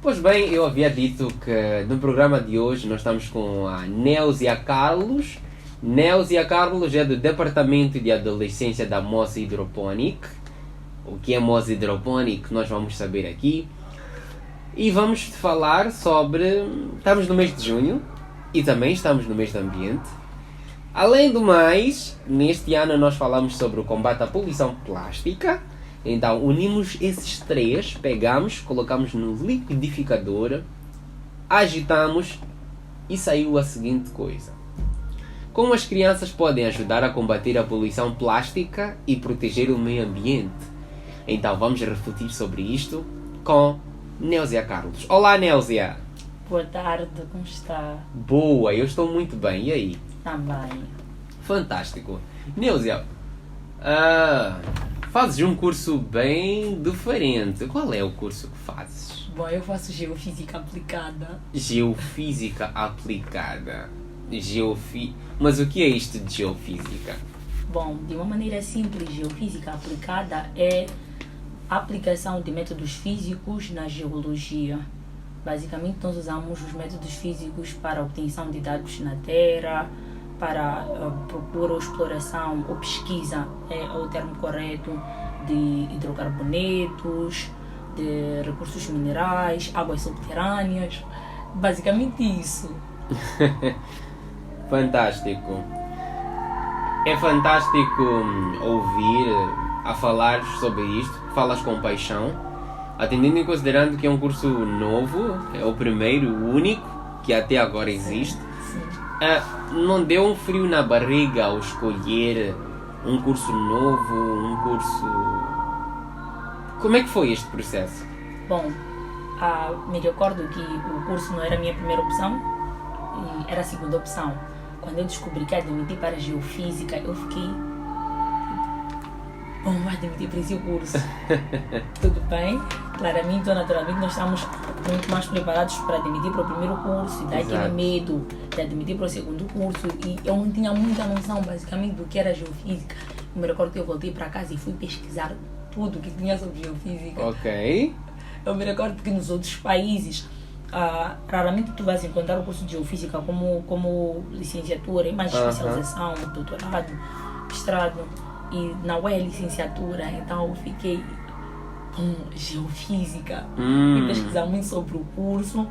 Pois bem, eu havia dito que no programa de hoje nós estamos com a Néusia Carlos. Néusia Carlos é do Departamento de Adolescência da Moça Hidroponic. O que é Moça Hidroponic nós vamos saber aqui. E vamos falar sobre... Estamos no mês de junho e também estamos no mês do ambiente. Além do mais, neste ano nós falamos sobre o combate à poluição plástica. Então unimos esses três, pegamos, colocamos no liquidificador, agitamos e saiu a seguinte coisa. Como as crianças podem ajudar a combater a poluição plástica e proteger o meio ambiente? Então vamos refletir sobre isto com Néusia Carlos. Olá, Néusia! Boa tarde, como está? Boa, eu estou muito bem. E aí? Também. Fantástico. Néusia, fazes um curso bem diferente. Qual é o curso que fazes? Bom, eu faço Geofísica Aplicada. Geofísica Aplicada. Mas o que é isto de Geofísica? Bom, de uma maneira simples, Geofísica Aplicada é a aplicação de métodos físicos na geologia. Basicamente, nós usamos os métodos físicos para a obtenção de dados na Terra, para procura ou exploração ou pesquisa, é o termo correto, de hidrocarbonetos, de recursos minerais, águas subterrâneas, basicamente isso. Fantástico. É fantástico ouvir a falar sobre isto, falas com paixão, atendendo e considerando que é um curso novo, é o primeiro, o único que até agora existe. Sim. Não deu um frio na barriga ao escolher um curso novo, um curso... Como é que foi este processo? Bom, me recordo que o curso não era a minha primeira opção, e era a segunda opção. Quando eu descobri que admiti para a Geofísica, eu fiquei... Bom, vou admitir para esse curso. Tudo bem? Claramente ou naturalmente nós estamos muito mais preparados para admitir para o primeiro curso e daí aquele medo de admitir para o segundo curso, e eu não tinha muita noção basicamente do que era Geofísica. Eu me recordo que eu voltei para casa e fui pesquisar tudo que tinha sobre Geofísica. Ok. Eu me recordo que nos outros países raramente tu vais encontrar o curso de Geofísica como licenciatura, e mais especialização, doutorado, mestrado, e não é licenciatura. Então eu fiquei com Geofísica, fui pesquisar muito sobre o curso,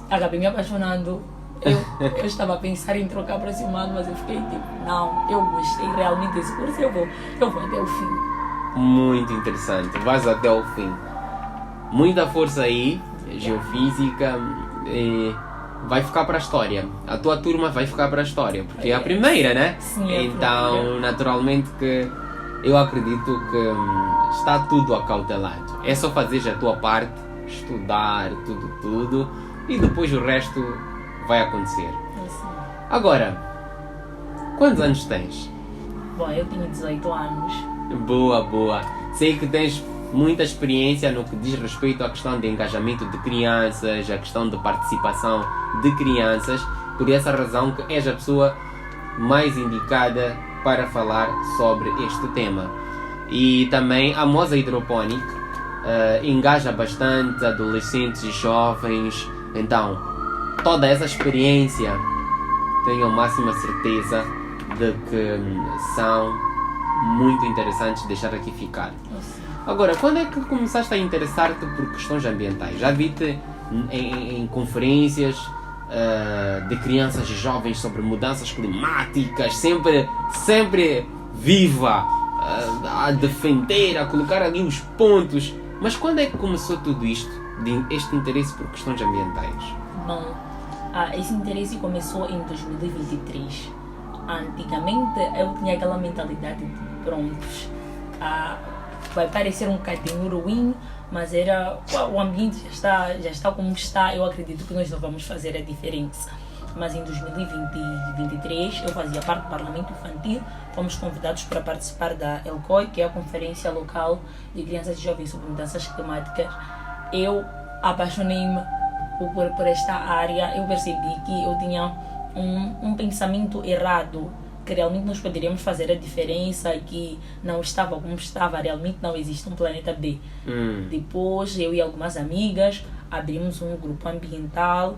acabei me apaixonando. Eu estava a pensar em trocar para esse ano, mas eu fiquei tipo, não, eu gostei realmente desse curso, eu vou até o fim. Muito interessante, vais até o fim. Muita força aí, Geofísica, vai ficar para a história. A tua turma vai ficar para a história, porque é a primeira, né? Sim, é a então, primeira. Naturalmente que eu acredito que está tudo acautelado. É só fazer a tua parte, estudar tudo, e depois o resto vai acontecer. Assim. Agora, quantos anos tens? Bom, eu tenho 18 anos. Boa. Sei que tens muita experiência no que diz respeito à questão de engajamento de crianças, a questão de participação de crianças. Por essa razão que és a pessoa mais indicada para falar sobre este tema. E também a Moça Hidroponic engaja bastante adolescentes e jovens. Então, toda essa experiência, tenho a máxima certeza de que são muito interessantes de deixar aqui ficar. Agora, quando é que começaste a interessar-te por questões ambientais? Já vi-te em conferências de crianças e jovens sobre mudanças climáticas, sempre viva, a defender, a colocar ali os pontos. Mas quando é que começou tudo isto, este interesse por questões ambientais? Bom, esse interesse começou em 2023. Antigamente eu tinha aquela mentalidade de prontos. Vai parecer um bocadinho ruim, mas o ambiente já está como está. Eu acredito que nós não vamos fazer a diferença. Mas em 2023 eu fazia parte do Parlamento Infantil, fomos convidados para participar da ELCOI, que é a Conferência Local de Crianças e Jovens sobre Mudanças Climáticas. Eu apaixonei-me por esta área. Eu percebi que eu tinha um pensamento errado que realmente nós poderíamos fazer a diferença e que não estava como estava, realmente não existe um planeta B. Depois, eu e algumas amigas abrimos um grupo ambiental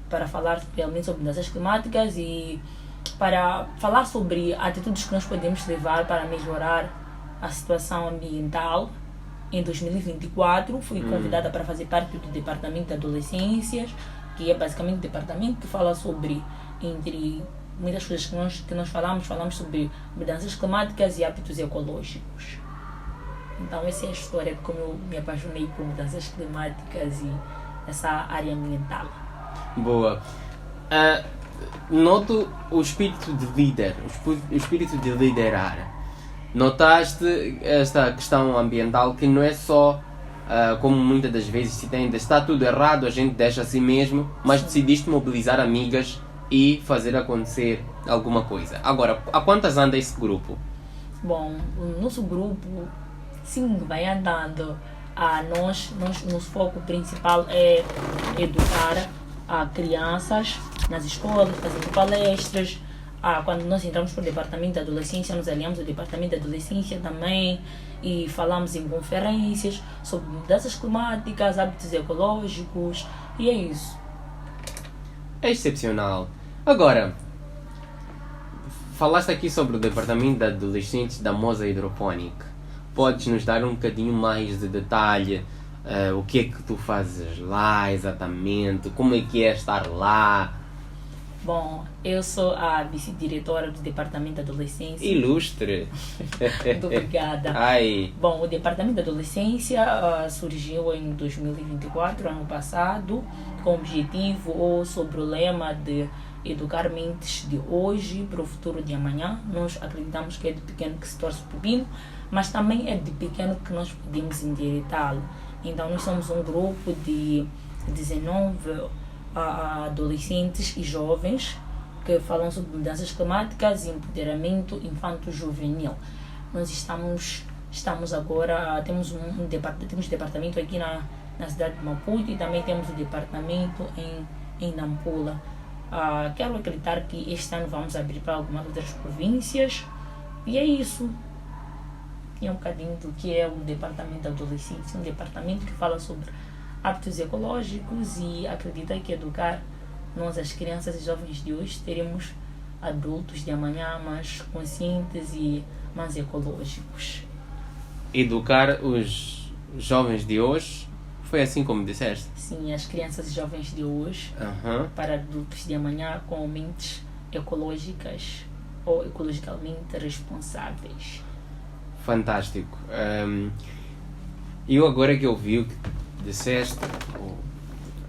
para falar realmente sobre mudanças climáticas e para falar sobre atitudes que nós podemos levar para melhorar a situação ambiental. Em 2024, fui convidada para fazer parte do Departamento de Adolescências, que é basicamente um departamento que fala sobre, entre muitas coisas que nós falamos sobre mudanças climáticas e hábitos ecológicos. Então, essa é a história de como eu me apaixonei por mudanças climáticas e essa área ambiental. Boa. Noto o espírito de líder, o espírito de liderar. Notaste esta questão ambiental que não é só, como muitas das vezes se tende, está tudo errado, a gente deixa assim mesmo, mas decidiste mobilizar amigas e fazer acontecer alguma coisa. Agora, há quantas anda esse grupo? Bom, o nosso grupo, sim, vai andando. Nosso foco principal é educar crianças nas escolas, fazendo palestras. Quando nós entramos para o Departamento de Adolescência, nos aliamos ao Departamento de Adolescência também e falamos em conferências sobre mudanças climáticas, hábitos ecológicos, e é isso. É excepcional. Agora, falaste aqui sobre o Departamento de Adolescentes da Moza Hydroponic. Podes nos dar um bocadinho mais de detalhe? O que é que tu fazes lá exatamente? Como é que é estar lá? Bom, eu sou a vice-diretora do Departamento de Adolescência. Ilustre! Muito obrigada. Ai. Bom, o Departamento de Adolescência surgiu em 2024, ano passado, com o objetivo ou sobre o lema de educar mentes de hoje para o futuro de amanhã. Nós acreditamos que é de pequeno que se torce o pepino, mas também é de pequeno que nós podemos endireitá-lo. Então, nós somos um grupo de 19 adolescentes e jovens que falam sobre mudanças climáticas e empoderamento infanto-juvenil. Nós estamos agora, temos departamento aqui na cidade de Maputo e também temos o departamento em Nampula. Quero acreditar que este ano vamos abrir para algumas outras províncias e é isso. E é um bocadinho do que é o departamento de adolescência, um departamento que fala sobre hábitos ecológicos e acredita que educar nós, as crianças e jovens de hoje, teremos adultos de amanhã mais conscientes e mais ecológicos. Educar os jovens de hoje, foi assim como disseste? Sim, as crianças e jovens de hoje para adultos de amanhã com mentes ecológicas ou ecologicamente responsáveis. Fantástico. Eu agora que ouvi o que disseste,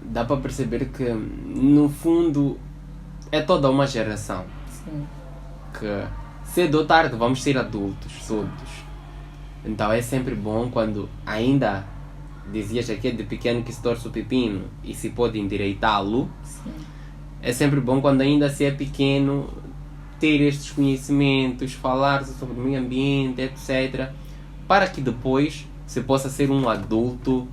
dá para perceber que no fundo é toda uma geração. Sim. Que cedo ou tarde vamos ser adultos todos. Então é sempre bom quando ainda dizias aqui de pequeno que se torce o pepino e se pode endireitá-lo. Sim. É sempre bom quando ainda se é pequeno ter estes conhecimentos, falar sobre o meio ambiente, etc. Para que depois se possa ser um adulto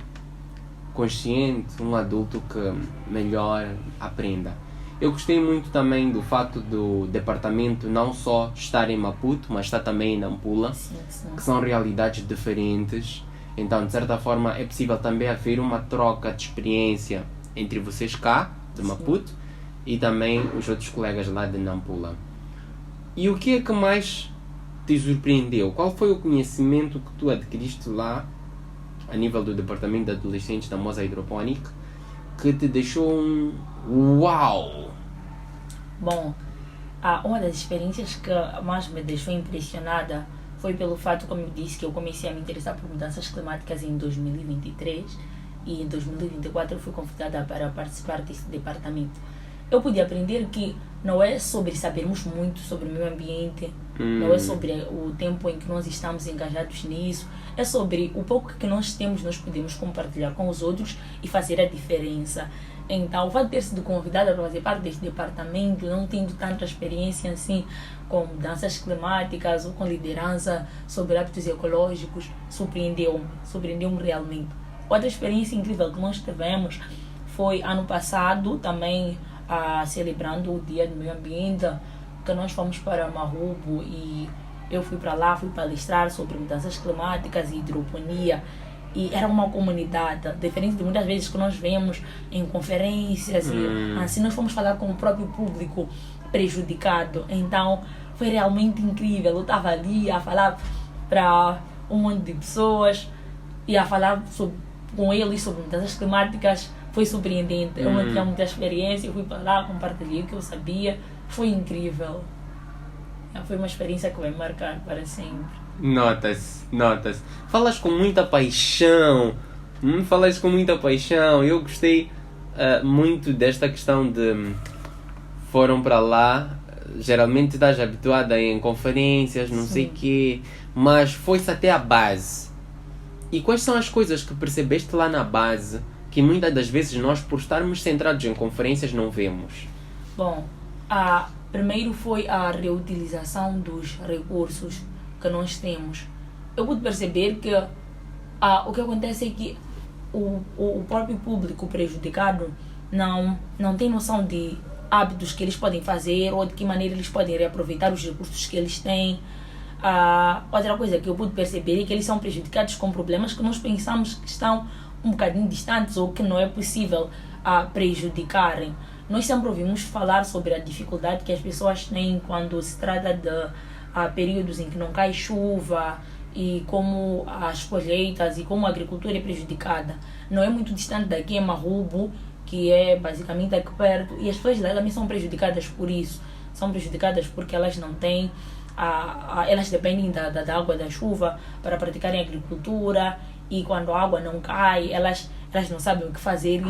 consciente, um adulto que melhor aprenda. Eu gostei muito também do fato do departamento não só estar em Maputo, mas estar também em Nampula, Sim. que são realidades diferentes. Então, de certa forma, é possível também haver uma troca de experiência entre vocês cá, de Maputo, e também os outros colegas lá de Nampula. E o que é que mais te surpreendeu? Qual foi o conhecimento que tu adquiriste lá, a nível do Departamento de Adolescentes da Moza Hydroponic, que te deixou um uau? Bom, uma das experiências que mais me deixou impressionada foi pelo fato, como eu disse, que eu comecei a me interessar por mudanças climáticas em 2023 e em 2024 eu fui convidada para participar desse departamento. Eu pude aprender que não é sobre sabermos muito sobre o meio ambiente, não é sobre o tempo em que nós estamos engajados nisso, é sobre o pouco que nós temos, nós podemos compartilhar com os outros e fazer a diferença. Então, o fato de ter sido convidada para fazer parte deste departamento, não tendo tanta experiência assim com mudanças climáticas ou com liderança sobre hábitos ecológicos, surpreendeu-me realmente. Outra experiência incrível que nós tivemos foi ano passado, também celebrando o Dia do Meio Ambiente, que nós fomos para Marubo e eu fui para lá, fui palestrar sobre mudanças climáticas e hidroponia. E era uma comunidade, diferente de muitas vezes que nós vemos em conferências, e assim nós fomos falar com o próprio público prejudicado. Então foi realmente incrível. Eu estava ali a falar para um monte de pessoas e a falar com eles sobre mudanças climáticas. Foi surpreendente. Eu não tinha muita experiência, eu fui para lá, compartilhei o que eu sabia. Foi incrível. Foi uma experiência que vai marcar para sempre. Notas. Falas com muita paixão. Falas com muita paixão. Eu gostei muito desta questão de foram para lá. Geralmente estás habituada em conferências, não sei o quê, mas foi-se até a base. E quais são as coisas que percebeste lá na base que muitas das vezes nós, por estarmos centrados em conferências, não vemos? Bom, primeiro foi a reutilização dos recursos que nós temos. Eu pude perceber que o que acontece é que o próprio público prejudicado não tem noção de hábitos que eles podem fazer ou de que maneira eles podem reaproveitar os recursos que eles têm. Outra coisa que eu pude perceber é que eles são prejudicados com problemas que nós pensamos que estão um bocadinho distantes ou que não é possível prejudicarem. Nós sempre ouvimos falar sobre a dificuldade que as pessoas têm quando se trata de períodos em que não cai chuva e como as colheitas e como a agricultura é prejudicada. Não é muito distante daqui em Marubo, que é basicamente aqui perto, e as pessoas lá também são prejudicadas por isso. São prejudicadas porque elas não têm, elas dependem da água da chuva para praticarem agricultura, e quando a água não cai, elas não sabem o que fazer.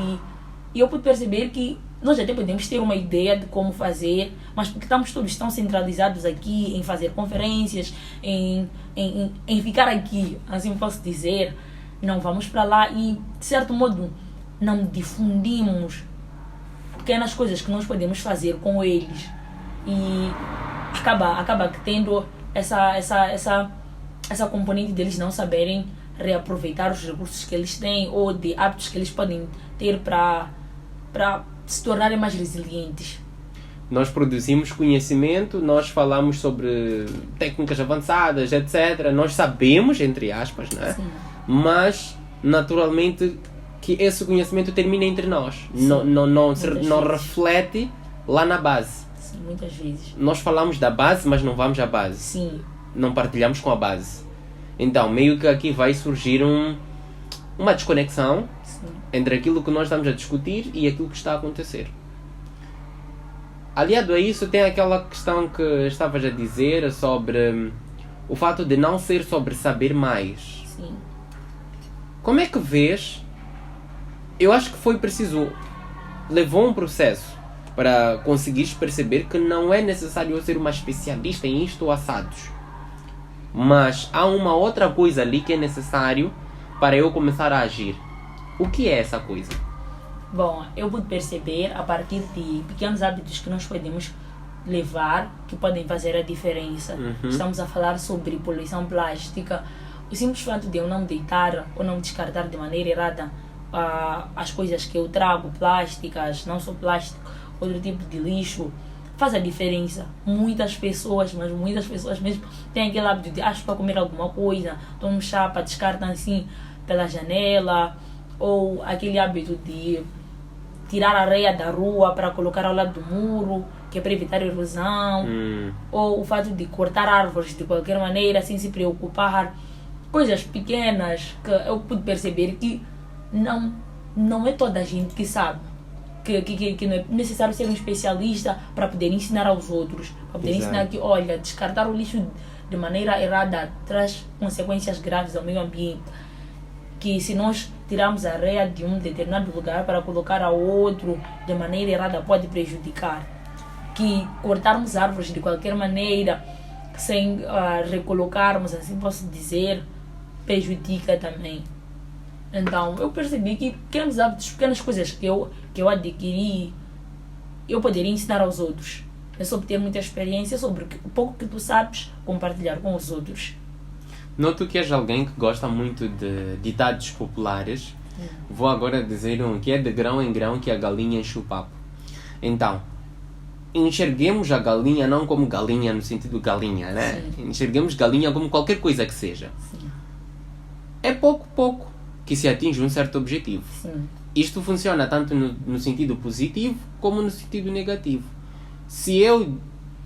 E eu pude perceber que nós até podemos ter uma ideia de como fazer, mas porque estamos todos tão centralizados aqui em fazer conferências, em ficar aqui, assim posso dizer, não vamos para lá e, de certo modo, não difundimos pequenas coisas que nós podemos fazer com eles. E acaba tendo essa componente deles não saberem reaproveitar os recursos que eles têm ou de hábitos que eles podem ter para se tornarem mais resilientes. Nós produzimos conhecimento, nós falamos sobre técnicas avançadas, etc. Nós sabemos, entre aspas, né? Sim. Mas, naturalmente, que esse conhecimento termina entre nós. Não reflete lá na base. Sim, muitas vezes. Nós falamos da base, mas não vamos à base. Sim. Não partilhamos com a base. Então, meio que aqui vai surgir uma desconexão entre aquilo que nós estamos a discutir e aquilo que está a acontecer. Aliado a isso, tem aquela questão que estavas a dizer sobre o fato de não ser sobre saber mais. Sim. Como é que vês? Eu acho que foi preciso, levou um processo para conseguires perceber que não é necessário eu ser uma especialista em isto ou assados. Mas há uma outra coisa ali que é necessário para eu começar a agir. O que é essa coisa? Bom, eu pude perceber a partir de pequenos hábitos que nós podemos levar, que podem fazer a diferença. Estamos a falar sobre poluição plástica. O simples fato de eu não deitar ou não descartar de maneira errada as coisas que eu trago, plásticas, não só plástico, outro tipo de lixo, faz a diferença. Muitas pessoas, mas muitas pessoas mesmo, têm aquele hábito de para comer alguma coisa, tomam chapa, descartam assim pela janela, ou aquele hábito de tirar a areia da rua para colocar ao lado do muro, que é para evitar erosão, ou o fato de cortar árvores de qualquer maneira, sem se preocupar. Coisas pequenas que eu pude perceber que não é toda a gente que sabe. Que não é necessário ser um especialista para poder ensinar aos outros, para poder ensinar que, olha, descartar o lixo de maneira errada traz consequências graves ao meio ambiente. Que se nós tirarmos a areia de um determinado lugar para colocar a outro de maneira errada pode prejudicar. Que cortarmos árvores de qualquer maneira sem recolocarmos, assim posso dizer, prejudica também. Então eu percebi que pequenos hábitos, pequenas coisas que eu adquiri, eu poderia ensinar aos outros. É sobre ter muita experiência, sobre o pouco que tu sabes, compartilhar com os outros. Noto que és alguém que gosta muito de ditados populares. Vou agora dizer um que é de grão em grão que a galinha enche o papo. Então, enxerguemos a galinha não como galinha no sentido galinha, né? Sim. Enxerguemos galinha como qualquer coisa que seja. Sim. É pouco a pouco que se atinge um certo objetivo. Sim. Isto funciona tanto no sentido positivo como no sentido negativo. Se eu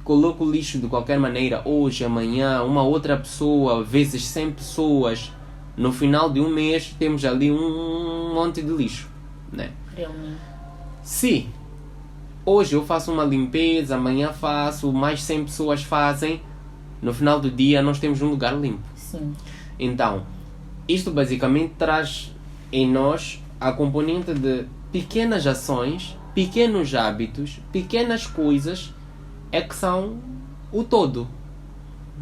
coloco lixo de qualquer maneira, hoje, amanhã, uma outra pessoa, vezes 100 pessoas, no final de um mês temos ali um monte de lixo, né? Realmente. Se hoje eu faço uma limpeza, amanhã faço, mais 100 pessoas fazem, no final do dia nós temos um lugar limpo. Sim. Então, isto basicamente traz em nós a componente de pequenas ações, pequenos hábitos, pequenas coisas é que são o todo,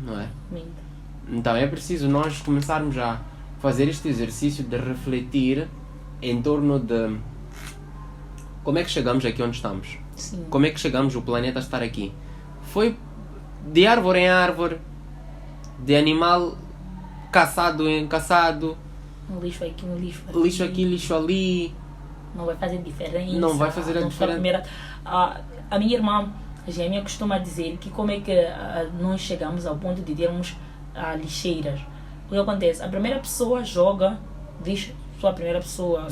não é? Realmente. Então é preciso nós começarmos a fazer este exercício de refletir em torno de como é que chegamos aqui onde estamos. Sim. Como é que chegamos o planeta a estar aqui? Foi de árvore em árvore, de animal caçado em caçado, Um lixo aqui, um lixo ali. lixo aqui, lixo ali. Não vai fazer diferença. Não vai fazer a Não foi diferença. primeira. A minha irmã gêmea costuma dizer que como é que nós chegamos ao ponto de termos lixeiras. O que acontece? A primeira pessoa joga, diz sou a primeira pessoa,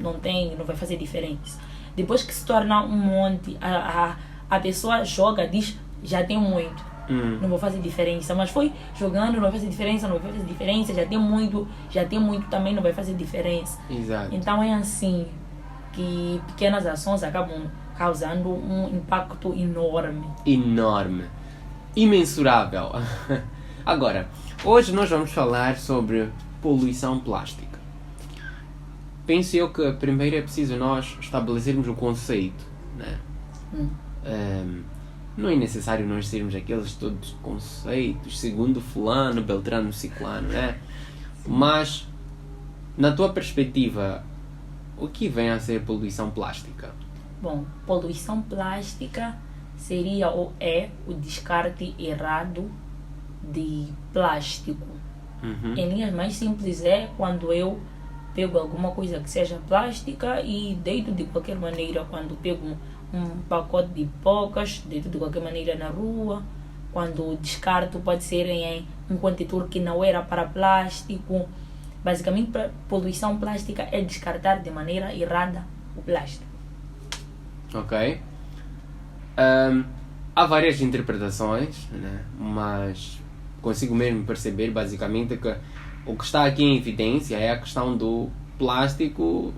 não vai fazer diferença. Depois que se torna um monte, a pessoa joga, diz já tem muito. Não vou fazer diferença, mas foi jogando, não vai fazer diferença, não vai fazer diferença, já tem muito também não vai fazer diferença. Exato. Então é assim que pequenas ações acabam causando um impacto enorme. Enorme. Imensurável. Agora, hoje nós vamos falar sobre poluição plástica. Penso eu que primeiro é preciso nós estabelecermos o conceito, né? Não é necessário nós termos aqueles todos conceitos, segundo fulano, beltrano, ciclano, né? Mas, na tua perspectiva, o que vem a ser poluição plástica? Bom, poluição plástica seria ou é o descarte errado de plástico. Em linhas mais simples é quando eu pego alguma coisa que seja plástica e deito de qualquer maneira, quando pego um pacote de pipocas, deito de qualquer maneira na rua, quando descarto pode ser em um contentor que não era para plástico. Basicamente, poluição plástica é descartar de maneira errada o plástico. Ok. Há várias interpretações, né? Mas consigo mesmo perceber basicamente que o que está aqui em evidência é a questão do plástico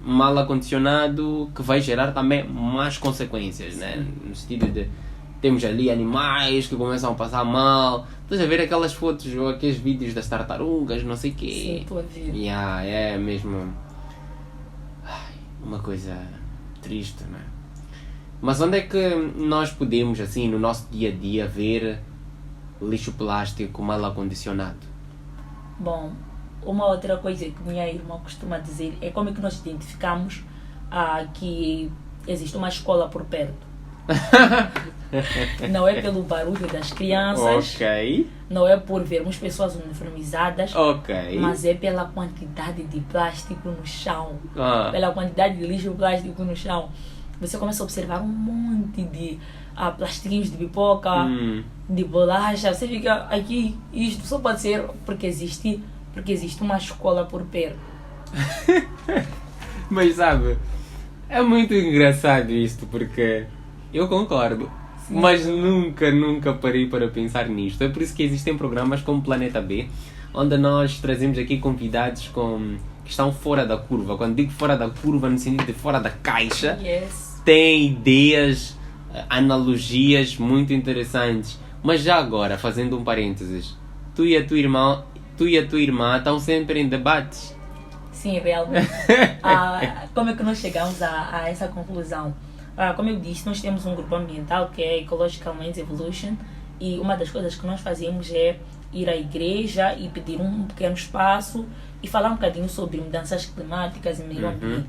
mal acondicionado, que vai gerar também mais consequências, né? No sentido de temos ali animais que começam a passar mal. Estás a ver aquelas fotos ou aqueles vídeos das tartarugas, não sei o quê. Sim, estou a ver. É mesmo uma coisa triste, né? Mas onde é que nós podemos, assim, no nosso dia a dia, ver lixo plástico mal acondicionado? Bom, uma outra coisa que minha irmã costuma dizer é como é que nós identificamos que existe uma escola por perto. Não é pelo barulho das crianças, Ok. não é por vermos pessoas uniformizadas, Ok. mas é pela quantidade de plástico no chão, Ah, pela quantidade de lixo plástico no chão. Você começa a observar um monte de plastiquinhos de pipoca, de bolacha. Você fica aqui, isto só pode ser porque existe uma escola por perto. mas sabe, é muito engraçado isto porque eu concordo. Sim. Mas nunca parei para pensar nisto. É por isso que existem programas como Planeta B, onde nós trazemos aqui convidados que estão fora da curva. Quando digo fora da curva, no sentido de fora da caixa, Yes. tem ideias, analogias muito interessantes. Mas já agora, fazendo um parênteses, tu e a tua irmã estão sempre em debates. Sim, realmente. Como é que nós chegamos a essa conclusão? Como eu disse, nós temos um grupo ambiental que é Ecological Minds Evolution, e uma das coisas que nós fazemos é ir à igreja e pedir um pequeno espaço e falar um bocadinho sobre mudanças climáticas e meio ambiente.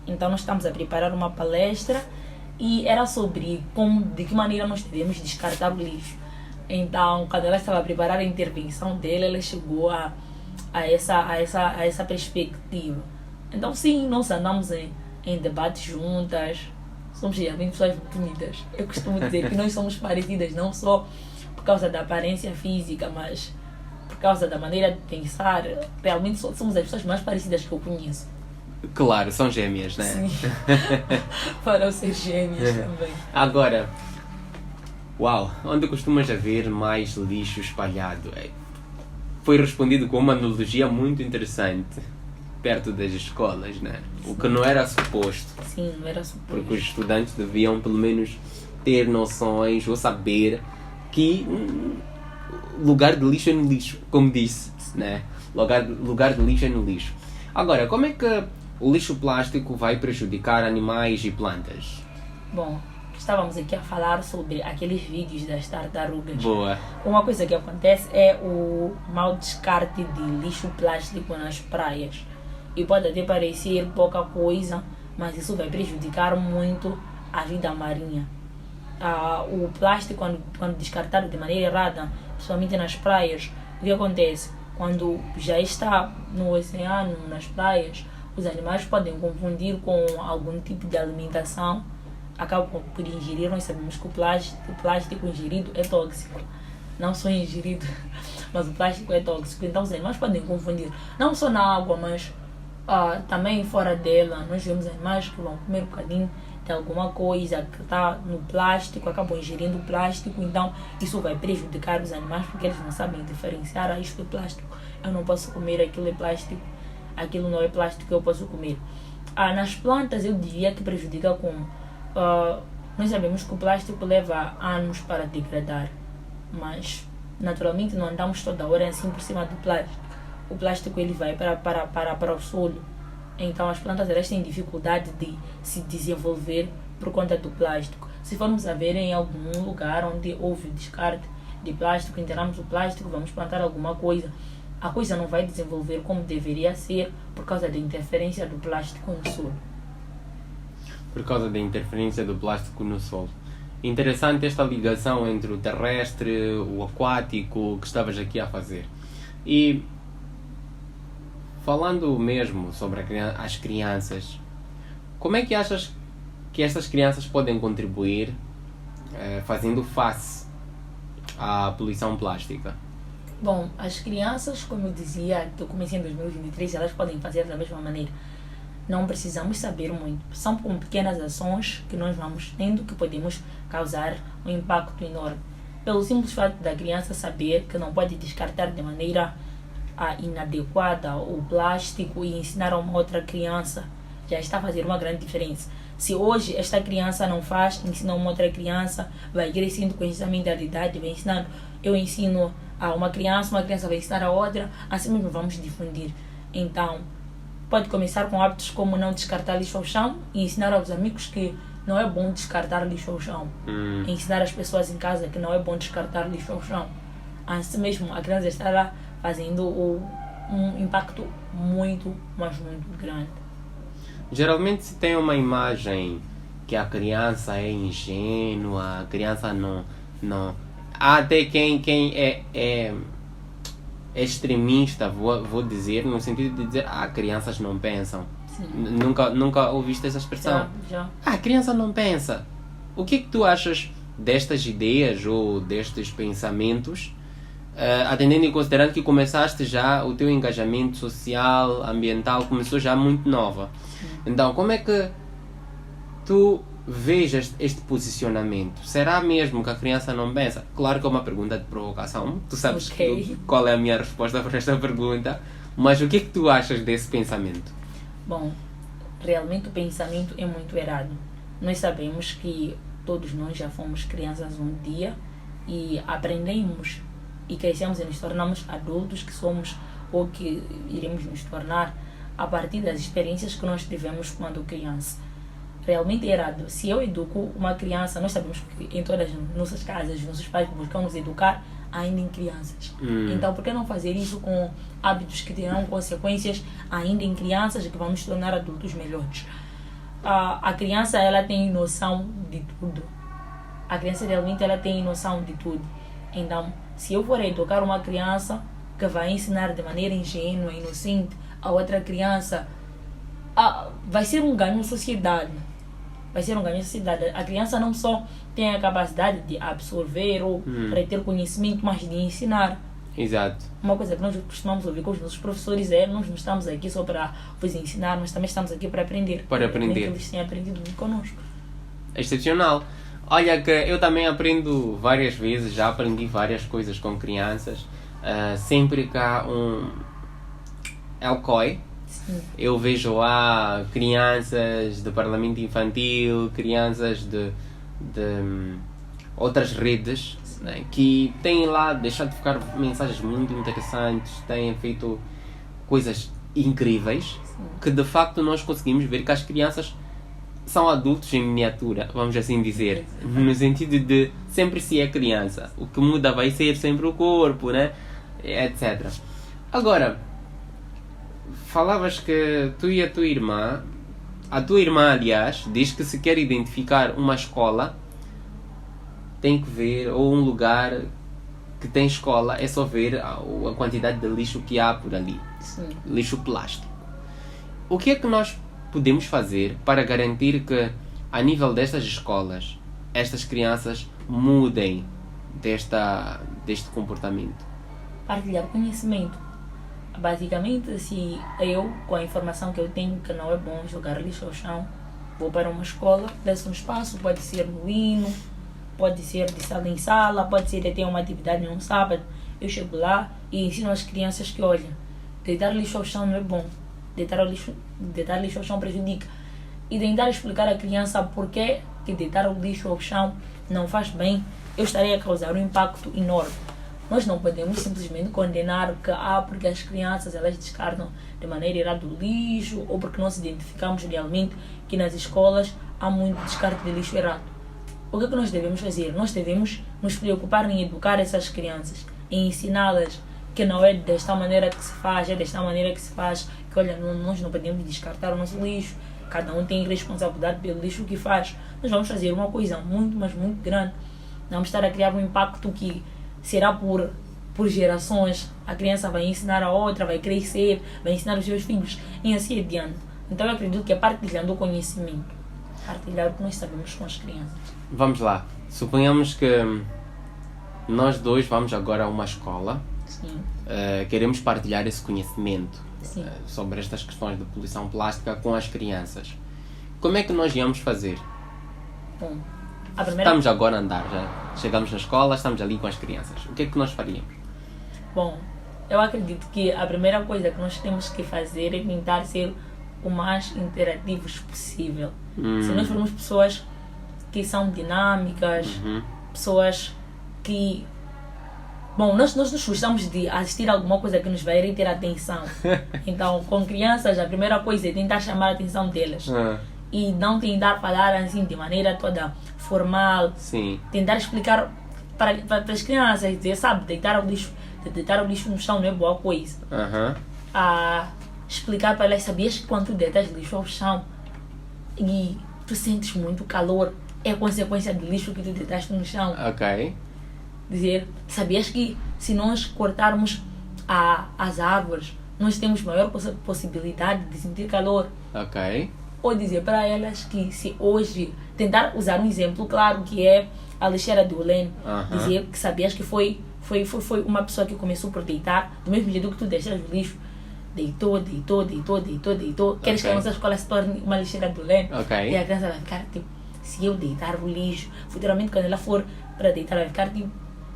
Então nós estamos a preparar uma palestra e era sobre de que maneira nós devemos descartar o lixo. Então, quando ela estava a preparar a intervenção dela, ela chegou a essa perspectiva. Então sim, nós andamos em debates juntas somos realmente pessoas muito unidas. Eu costumo dizer que nós somos parecidas não só por causa da aparência física, mas por causa da maneira de pensar. Realmente somos as pessoas mais parecidas que eu conheço. Claro, são gêmeas, né? Sim. Para ser gêmeas também. Agora, uau, onde costumas haver mais lixo espalhado? Foi respondido com uma analogia muito interessante, perto das escolas, né? O que não era suposto. Sim, não era suposto. Porque os estudantes deviam pelo menos ter noções ou saber que lugar de lixo é no lixo, como disse, né? Lugar de lixo é no lixo. Agora, como é que o lixo plástico vai prejudicar animais e plantas? Bom, estávamos aqui a falar sobre aqueles vídeos das tartarugas. Boa. Uma coisa que acontece é o mau descarte de lixo plástico nas praias. E pode até parecer pouca coisa, mas isso vai prejudicar muito a vida marinha. O plástico, quando descartado de maneira errada, principalmente nas praias, o que acontece? Quando já está no oceano, nas praias, os animais podem confundir com algum tipo de alimentação, acabam por ingerir. Nós sabemos que o plástico ingerido é tóxico. Não só ingerido, mas o plástico é tóxico. Então os animais podem confundir, não só na água, mas também fora dela. Nós vemos animais que vão comer um bocadinho de alguma coisa que está no plástico, acabam ingerindo o plástico. Então isso vai prejudicar os animais, porque eles não sabem diferenciar: isto é plástico, eu não posso comer, aquilo é plástico, aquilo não é plástico, eu posso comer. Nas plantas eu diria que prejudica como? Nós sabemos que o plástico leva anos para degradar, mas naturalmente não andamos toda hora assim por cima do plástico. O plástico ele vai para o solo. Então as plantas elas têm dificuldade de se desenvolver por conta do plástico. Se formos a ver em algum lugar onde houve descarte de plástico, enterramos o plástico, vamos plantar alguma coisa, a coisa não vai desenvolver como deveria ser por causa da interferência do plástico no solo. Por causa da interferência do plástico no solo. Interessante esta ligação entre o terrestre, o aquático, que estavas aqui a fazer. E falando mesmo sobre as crianças, como é que achas que estas crianças podem contribuir fazendo face à poluição plástica? Bom, as crianças, como eu dizia, que eu comecei em 2023, elas podem fazer da mesma maneira. Não precisamos saber muito. São com pequenas ações que nós vamos tendo que podemos causar um impacto enorme. Pelo simples fato da criança saber que não pode descartar de maneira inadequada o plástico e ensinar a uma outra criança, já está a fazer uma grande diferença. Se hoje esta criança não faz, ensina uma outra criança, vai crescendo com essa mentalidade, vai ensinando. Eu ensino a uma criança vai ensinar a outra, assim mesmo vamos difundir. Então, pode começar com hábitos como não descartar lixo ao chão e ensinar aos amigos que não é bom descartar lixo ao chão. Ensinar as pessoas em casa que não é bom descartar lixo ao chão. Assim mesmo, a criança estará fazendo um impacto muito, mas muito grande. Geralmente se tem uma imagem que a criança é ingênua, a criança não... Há até quem é extremista, vou dizer, no sentido de dizer, crianças não pensam. Nunca ouviste essa expressão? Já. A criança não pensa. O que é que tu achas destas ideias ou destes pensamentos, atendendo e considerando que começaste já, o teu engajamento social, ambiental, começou já muito nova? Então, como é que tu vês este posicionamento? Será mesmo que a criança não pensa? Claro que é uma pergunta de provocação. Tu sabes qual é a minha resposta para esta pergunta. Mas o que é que tu achas desse pensamento? Bom, realmente o pensamento é muito errado. Nós sabemos que todos nós já fomos crianças um dia e aprendemos e crescemos e nos tornamos adultos que somos ou que iremos nos tornar a partir das experiências que nós tivemos quando criança. Realmente é errado. Se eu educo uma criança, nós sabemos que em todas as nossas casas, nossos pais buscam nos educar ainda em crianças. Então, por que não fazer isso com hábitos que terão consequências ainda em crianças e que vão nos tornar adultos melhores? A criança, ela tem noção de tudo. A criança realmente ela tem noção de tudo. Então, se eu for educar uma criança que vai ensinar de maneira ingênua, inocente, a outra criança, vai ser um ganho na sociedade. vai ser um ganho à sociedade. A criança não só tem a capacidade de absorver ou reter conhecimento, mas de ensinar. Exato. Uma coisa que nós costumamos ouvir com os nossos professores é: nós não estamos aqui só para vos ensinar, mas também estamos aqui para aprender. Para aprender. Eles têm aprendido muito connosco. Excepcional. Olha que eu também aprendo várias vezes, já aprendi várias coisas com crianças. Sempre que há um ELCOI, eu vejo lá crianças de parlamento infantil, crianças de outras redes, né, que têm lá deixado de ficar mensagens muito interessantes, têm feito coisas incríveis, que de facto nós conseguimos ver que as crianças são adultos em miniatura, vamos assim dizer, no sentido de sempre se é criança, o que muda vai ser sempre o corpo, né, etc. Agora, falavas que tu e a tua irmã, aliás, diz que se quer identificar uma escola, tem que ver, ou um lugar que tem escola, é só ver a quantidade de lixo que há por ali. Sim. Lixo plástico. O que é que nós podemos fazer para garantir que, a nível destas escolas, estas crianças mudem deste comportamento? Partilhar conhecimento. Basicamente, se eu, com a informação que eu tenho que não é bom jogar lixo ao chão, vou para uma escola, desse um espaço, pode ser no hino, pode ser de sala em sala, pode ser até uma atividade num sábado. Eu chego lá e ensino às crianças que, olha, deitar lixo ao chão não é bom, deitar lixo ao chão prejudica. E tentar explicar à criança porquê que deitar o lixo ao chão não faz bem, eu estarei a causar um impacto enorme. Nós não podemos simplesmente condenar que porque as crianças elas descartam de maneira errada o lixo, ou porque nós identificamos realmente que nas escolas há muito descarte de lixo errado. O que é que nós devemos fazer? Nós devemos nos preocupar em educar essas crianças, em ensiná-las que não é desta maneira que se faz, é desta maneira que se faz, que olha, nós não podemos descartar o nosso lixo, cada um tem responsabilidade pelo lixo que faz. Nós vamos fazer uma coisa muito, mas muito grande. Vamos estar a criar um impacto que será por gerações. A criança vai ensinar a outra, vai crescer, vai ensinar os seus filhos e assim adiante. Então eu acredito que é partilhando o conhecimento, partilhar o que nós sabemos com as crianças. Vamos lá, suponhamos que nós dois vamos agora a uma escola. Sim. Queremos partilhar esse conhecimento sobre estas questões de poluição plástica com as crianças. Como é que nós íamos fazer? Bom, Estamos agora a andar, já chegamos na escola, estamos ali com as crianças. O que é que nós faríamos? Bom, eu acredito que a primeira coisa que nós temos que fazer é tentar ser o mais interativos possível. Se nós formos pessoas que são dinâmicas, pessoas que... Bom, nós nos gostamos de assistir a alguma coisa que nos vai reter a atenção. Então, com crianças, a primeira coisa é tentar chamar a atenção delas. E não tentar falar assim de maneira toda formal. Sim. Tentar explicar para as crianças, dizer, sabe, deitar o lixo no chão não é boa coisa. Explicar para elas, sabias que quando tu deitas lixo ao chão e tu sentes muito calor, é consequência do lixo que tu deitaste no chão. Ok. Dizer, sabias que se nós cortarmos as árvores, nós temos maior possibilidade de sentir calor. Ok. Ou dizer para elas que se hoje, tentar usar um exemplo claro que é a lixeira de Olene, dizer que sabias que foi uma pessoa que começou por deitar, do mesmo jeito que tu deixas o lixo, deitou. Queres que a nossa escola se torne uma lixeira de Olene? Ok. E a criança vai ficar tipo, se eu deitar o lixo, futuramente quando ela for para deitar, vai ficar tipo,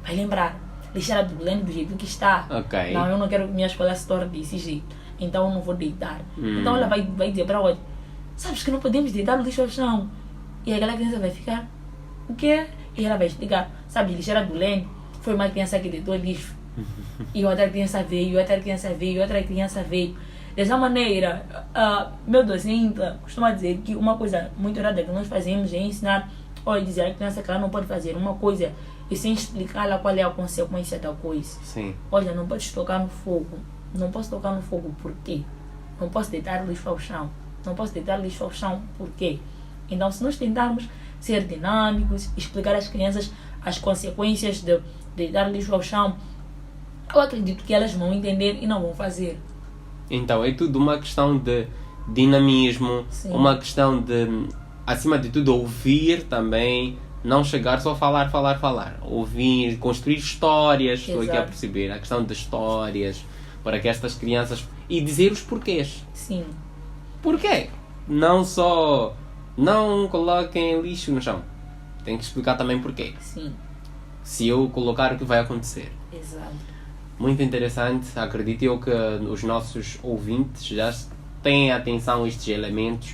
vai lembrar, lixeira de Olene do jeito que está. Ok. Não, eu não quero que minha escola se torne desse jeito, então eu não vou deitar. Então ela vai dizer para outra, sabes que não podemos deitar o lixo ao chão. E aquela criança vai ficar, o quê? E ela vai explicar, sabe, lixeira do Lene foi uma criança que deitou lixo. E outra criança veio, outra criança veio. Dessa maneira, meu docente costuma dizer que uma coisa muito errada que nós fazemos é ensinar, ou dizer à criança que ela não pode fazer uma coisa e sem explicar ela qual é a consequência da coisa. Sim. Olha, não podes tocar no fogo. Não posso tocar no fogo, por quê? Não posso deitar lixo ao chão. Não posso deitar lixo ao chão, por quê? Então, se nós tentarmos ser dinâmicos, explicar às crianças as consequências de deitar lixo ao chão, eu acredito que elas vão entender e não vão fazer. Então, é tudo uma questão de dinamismo, Sim. uma questão de acima de tudo, ouvir também, não chegar só a falar, falar, falar. Ouvir, construir histórias, estou aqui a Exato. perceber, a questão de histórias, para que estas crianças... E dizer os porquês. Sim, Porquê? Não só... Não coloquem lixo no chão. Tem que explicar também porquê. sim, Se eu colocar, o que vai acontecer? exato. Muito interessante. Acredito eu que os nossos ouvintes já têm atenção a estes elementos.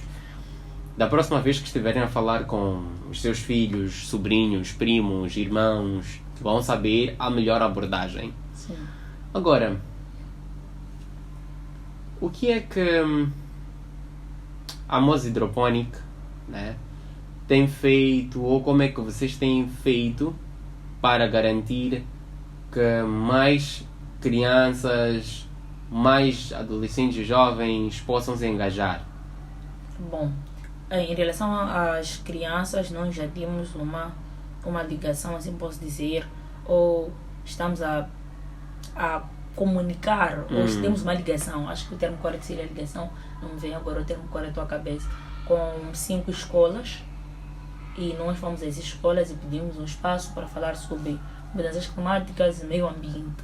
Da próxima vez que estiverem a falar com os seus filhos, sobrinhos, primos, irmãos, vão saber a melhor abordagem. Sim. Agora, o que é que a Moz Hydroponic, né, tem feito, ou como é que vocês têm feito para garantir que mais crianças, mais adolescentes e jovens possam se engajar? Bom, em relação às crianças, nós já temos uma ligação, assim posso dizer, ou estamos a comunicar, ou temos uma ligação, acho que o termo correto seria ligação, não me vem agora o termo correto à cabeça, com 5 escolas, e nós vamos a essas escolas e pedimos um espaço para falar sobre mudanças climáticas e meio ambiente.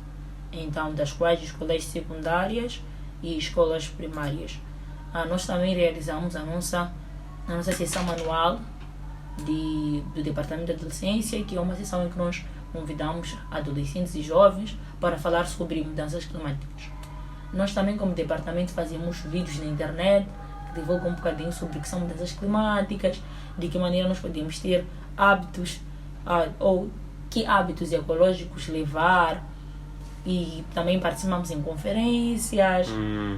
Então, das quais escolas secundárias e escolas primárias. Nós também realizamos a nossa sessão anual do Departamento de Adolescência, que é uma sessão em que nós convidamos adolescentes e jovens para falar sobre mudanças climáticas. Nós também, como departamento, fazemos vídeos na internet que divulgam um bocadinho sobre o que são mudanças climáticas, de que maneira nós podemos ter hábitos, ou que hábitos ecológicos levar, e também participamos em conferências,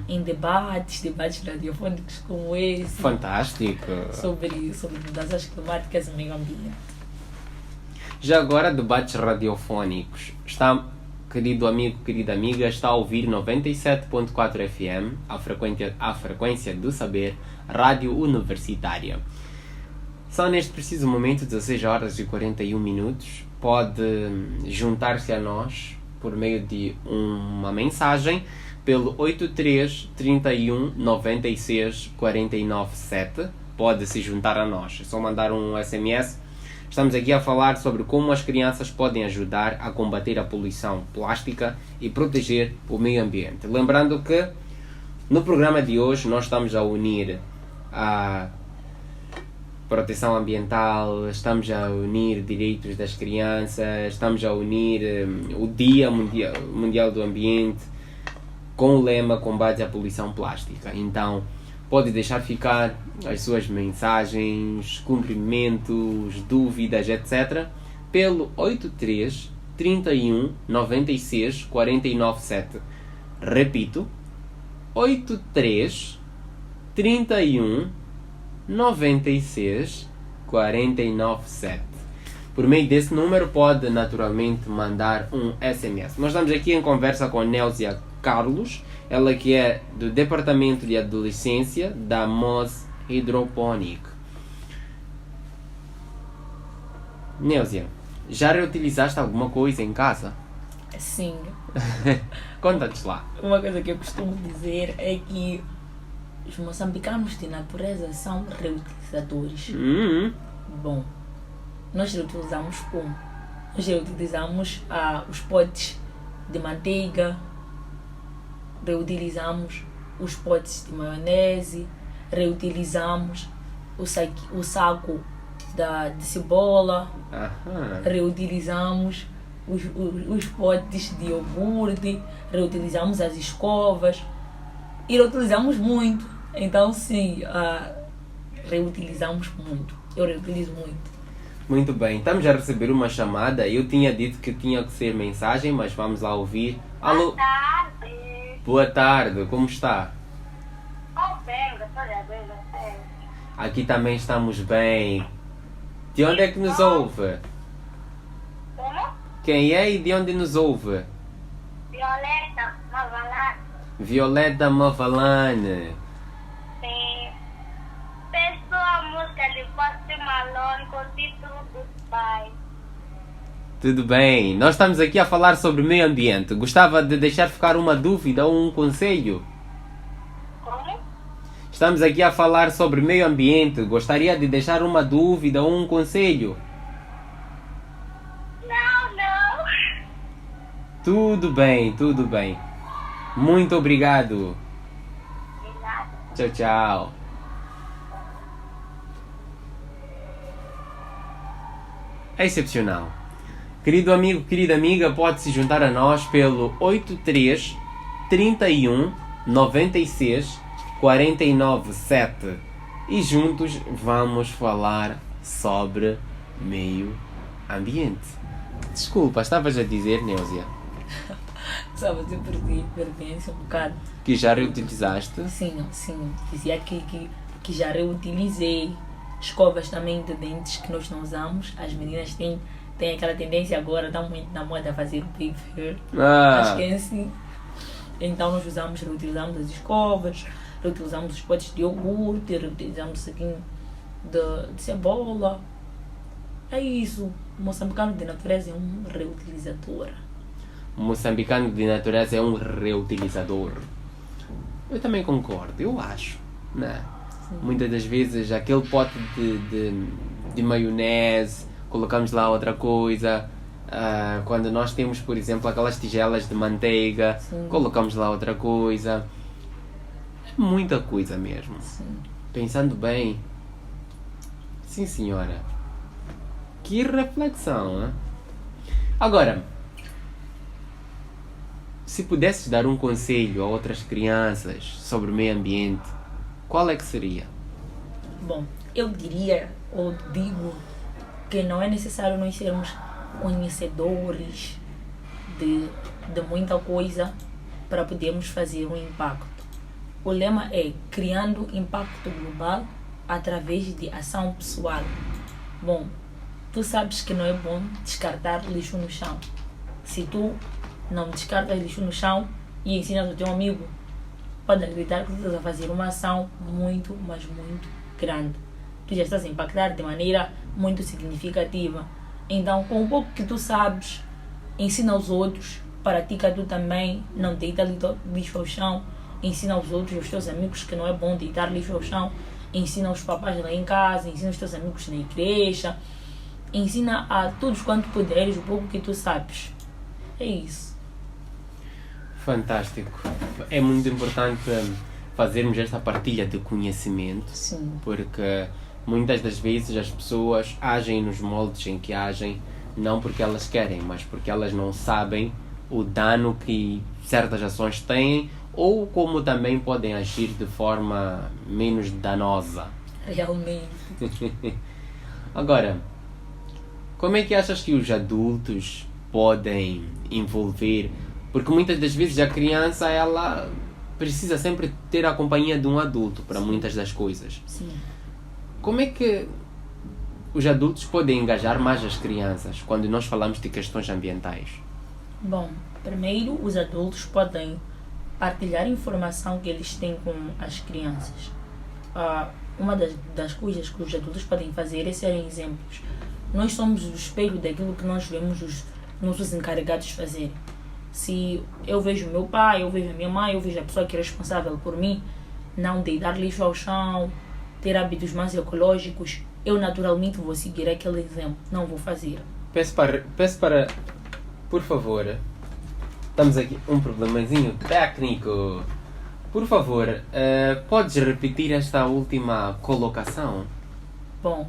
em debates radiofônicos como esse, Fantástico! sobre mudanças climáticas e meio ambiente. Já agora, debates radiofónicos. Está, querido amigo, querida amiga, está a ouvir 97.4 FM, a frequência do saber, rádio universitária. Só neste preciso momento, 16 horas e 41 minutos, pode juntar-se a nós por meio de uma mensagem pelo 83 31 96 49 7. Pode se juntar a nós. É só mandar um SMS. Estamos aqui a falar sobre como as crianças podem ajudar a combater a poluição plástica e proteger o meio ambiente. Lembrando que no programa de hoje nós estamos a unir a proteção ambiental, estamos a unir direitos das crianças, estamos a unir o Dia Mundial do Ambiente com o lema Combate à Poluição Plástica. Então, pode deixar ficar as suas mensagens, cumprimentos, dúvidas, etc. pelo 83 31 96 49 7. Repito, 83 31 96 49 7. Por meio desse número pode naturalmente mandar um SMS. Nós estamos aqui em conversa com Néusia Carlos, ela que é do Departamento de Adolescência da Moz Hydroponic. Néusia, já reutilizaste alguma coisa em casa? Sim, Conta-nos lá. uma coisa que eu costumo dizer é que os moçambicanos de natureza são reutilizadores. Bom, nós reutilizamos como? Nós reutilizamos os potes de manteiga, reutilizamos os potes de maionese, reutilizamos o saco de cebola, reutilizamos os potes de iogurte, reutilizamos as escovas e reutilizamos muito. Então, sim, reutilizamos muito. Eu reutilizo muito. Muito bem, estamos a receber uma chamada. Eu tinha dito que tinha que ser mensagem, mas vamos lá ouvir. Alô? Boa tarde. Boa tarde, como está? Oh, bem, gostaria de ver você. Aqui também estamos bem. De onde é que nos ouve? Como? Quem é e de onde nos ouve? Violeta Mavalá. Violeta Mavalane. Sim. Pensou a música de Post Malone com o título dos pais. Tudo bem, nós estamos aqui a falar sobre meio ambiente. Gostava de deixar ficar uma dúvida ou um conselho? Como? Estamos aqui a falar sobre meio ambiente. Gostaria de deixar uma dúvida ou um conselho? Não. Tudo bem, tudo bem. Muito obrigado. De nada. Tchau, tchau. É excepcional. Querido amigo, querida amiga, pode se juntar a nós pelo 83 31 96 49 7 e juntos vamos falar sobre meio ambiente. Desculpa, estavas a dizer, Neusia, Sabe, eu perdi um bocado. que já reutilizaste? Sim. Dizia que já reutilizei escovas também de dentes que nós não usamos. As meninas têm aquela tendência agora, está muito na moda fazer o baby hair. Acho que é assim. Então nós reutilizamos as escovas, reutilizamos os potes de iogurte, reutilizamos o saquinho de cebola. É isso. O moçambicano de natureza é um reutilizador. O moçambicano de natureza é um reutilizador. Eu também concordo, eu acho, né? Muitas das vezes aquele pote de maionese, colocamos lá outra coisa. Quando nós temos, por exemplo, aquelas tigelas de manteiga, Sim. colocamos lá outra coisa. É muita coisa mesmo. Sim. Pensando bem, sim senhora, que reflexão, né? Agora, se pudesses dar um conselho a outras crianças sobre o meio ambiente, qual é que seria? Bom, eu diria ou digo que não é necessário nós sermos conhecedores de muita coisa para podermos fazer um impacto. O lema é criando impacto global através de ação pessoal. Bom, tu sabes que não é bom descartar lixo no chão. Se tu não descartas lixo no chão e ensinas ao teu amigo, pode acreditar que tu estás a fazer uma ação muito, mas muito grande. Tu já estás a impactar de maneira muito significativa. Então, com o pouco que tu sabes, ensina aos outros, pratica tu também, não deita lixo ao chão, ensina aos outros, aos teus amigos que não é bom deitar lixo ao chão, ensina aos papais lá em casa, ensina aos teus amigos na igreja, ensina a todos quanto puderes o pouco que tu sabes. É isso. Fantástico. É muito importante fazermos esta partilha de conhecimento, Sim. porque muitas das vezes as pessoas agem nos moldes em que agem, não porque elas querem, mas porque elas não sabem o dano que certas ações têm ou como também podem agir de forma menos danosa. Realmente. Agora, como é que achas que os adultos podem envolver? Porque muitas das vezes a criança, ela precisa sempre ter a companhia de um adulto para muitas das coisas. Sim. Como é que os adultos podem engajar mais as crianças quando nós falamos de questões ambientais? Bom, primeiro os adultos podem partilhar informação que eles têm com as crianças. Uma das coisas que os adultos podem fazer é serem exemplos. Nós somos o espelho daquilo que nós vemos os nossos encarregados fazerem. Se eu vejo meu pai, eu vejo a minha mãe, eu vejo a pessoa que é responsável por mim, não deitar lixo ao chão, ter hábitos mais ecológicos, eu naturalmente vou seguir aquele exemplo, não vou fazer. Peço para, por favor, estamos aqui um problemazinho técnico. Por favor, podes repetir esta última colocação? Bom,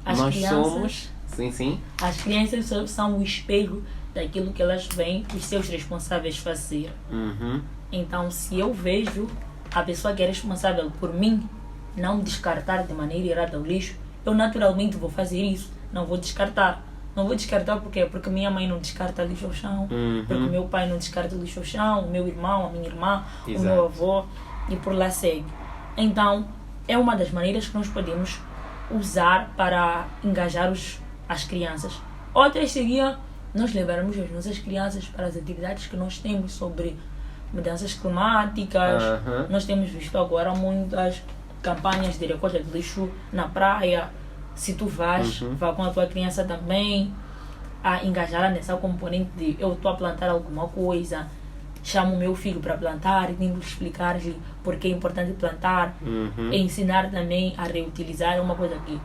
Nós somos... Sim. As crianças são o espelho daquilo que elas veem os seus responsáveis fazer. Uhum. Então, se eu vejo a pessoa que é responsável por mim não descartar de maneira errada o lixo, eu naturalmente vou fazer isso. Não vou descartar. Não vou descartar porque minha mãe não descarta lixo ao chão, porque meu pai não descarta lixo ao chão, o meu irmão, a minha irmã, Exato. o meu avô, e por lá segue. Então, é uma das maneiras que nós podemos usar para engajar as crianças. Outras seria nós levarmos as nossas crianças para as atividades que nós temos sobre mudanças climáticas. Nós temos visto agora muitas campanhas de recolha de lixo na praia. Se tu vais, vá com a tua criança também, a engajá-la nessa componente de eu estou a plantar alguma coisa. chamo o meu filho para plantar e tenho que explicar-lhe porque é importante plantar. E ensinar também a reutilizar é uma coisa que,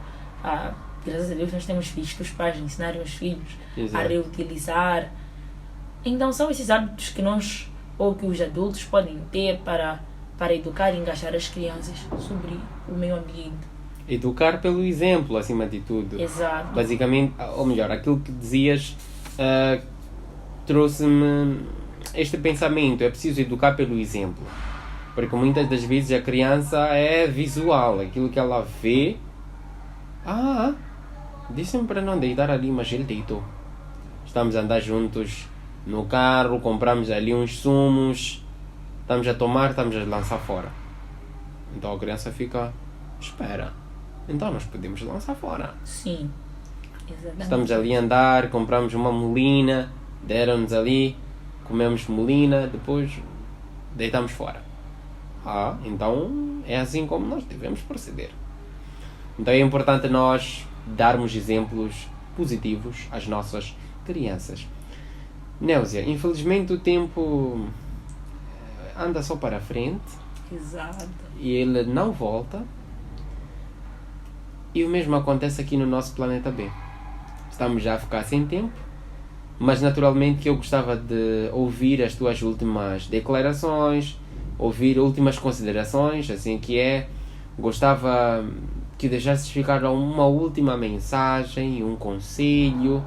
graças a Deus, nós temos visto os pais ensinarem os filhos a reutilizar. Então são esses hábitos que nós, ou que os adultos podem ter para educar e engajar as crianças sobre o meio ambiente. Educar pelo exemplo, acima de tudo. Exato. Basicamente, ou melhor, aquilo que dizias trouxe-me este pensamento. É preciso educar pelo exemplo. Porque muitas das vezes a criança é visual. Aquilo que ela vê... disse-me para não deitar ali, mas ele deitou. Estamos a andar juntos no carro, compramos ali uns sumos, estamos a tomar, estamos a lançar fora. Então a criança fica... Espera, então nós podemos lançar fora. Sim, exatamente. Estamos ali a andar, compramos uma molina, deram-nos ali, comemos molina, depois deitamos fora. Então é assim como nós devemos proceder. Então é importante nós darmos exemplos positivos às nossas crianças. Néusia, infelizmente o tempo anda só para a frente. Exato. E ele não volta. E o mesmo acontece aqui no nosso planeta B. Estamos já a ficar sem tempo, mas naturalmente que eu gostava de ouvir as tuas últimas declarações, ouvir últimas considerações, assim que é. Gostava que deixasses ficar uma última mensagem, um conselho.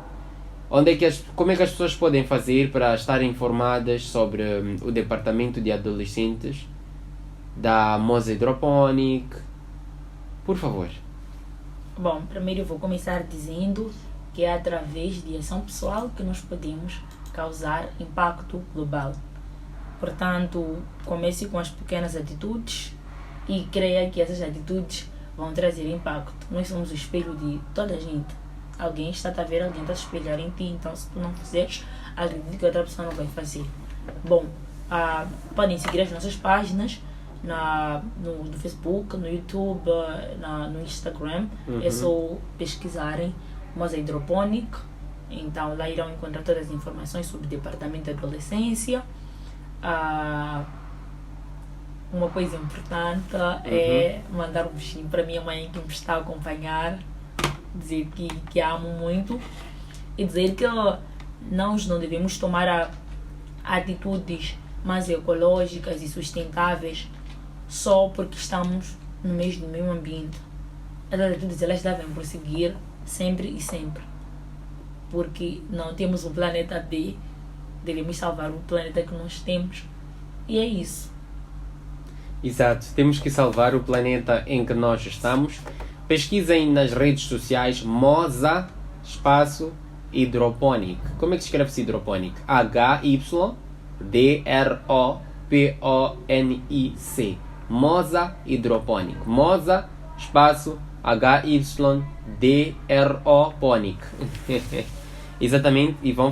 Como é que as pessoas podem fazer para estar informadas sobre o departamento de adolescentes da Moza Hydroponic? Por favor. Bom, primeiro eu vou começar dizendo que é através de ação pessoal que nós podemos causar impacto global. Portanto, comece com as pequenas atitudes e creia que essas atitudes vão trazer impacto. Nós somos o espelho de toda a gente. Alguém está a ver, alguém está a se espelhar em ti. Então, se tu não fizeres, acredito que outra pessoa não vai fazer. Bom, podem seguir as nossas páginas no Facebook, no YouTube, no Instagram. É só pesquisarem Moza Hydroponic. Então, lá irão encontrar todas as informações sobre o departamento de adolescência. Uma coisa importante é mandar um beijinho para minha mãe que me está a acompanhar, dizer que a amo muito e dizer que nós não devemos tomar atitudes mais ecológicas e sustentáveis só porque estamos no meio do meio ambiente. Essas atitudes elas devem prosseguir sempre e sempre, porque não temos um planeta B, devemos salvar o planeta que nós temos e é isso. Exato, temos que salvar o planeta em que nós estamos. Pesquisem nas redes sociais Moza espaço Hydroponic. Como é que se escreve-se Hydroponic? HYDROPONIC. Moza Hydroponic. Moza espaço HYDROPONIC. Exatamente, e vão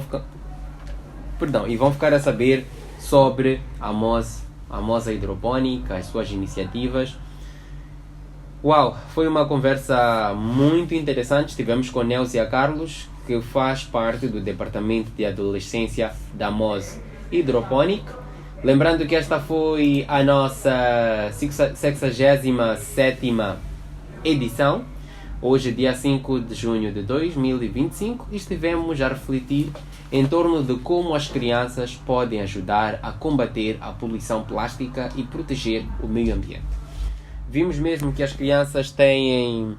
ficar a saber sobre a Moza Hydroponic, as suas iniciativas. Uau, foi uma conversa muito interessante. Estivemos com Néusia Carlos, que faz parte do departamento de adolescência da Moza Hydroponic. Lembrando que esta foi a nossa 67ª edição. Hoje, dia 5 de junho de 2025, estivemos a refletir em torno de como as crianças podem ajudar a combater a poluição plástica e proteger o meio ambiente. Vimos mesmo que as crianças têm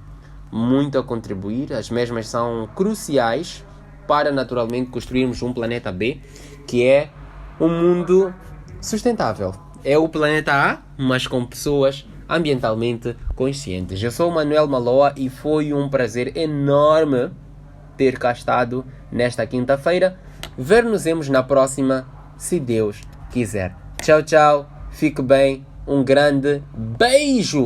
muito a contribuir, as mesmas são cruciais para naturalmente construirmos um planeta B, que é um mundo sustentável. É o planeta A, mas com pessoas ambientalmente conscientes. Eu sou o Manuel Maloa e foi um prazer enorme ter cá estado nesta quinta-feira. Ver-nos-emos na próxima, se Deus quiser. Tchau, tchau. Fique bem. Um grande beijo!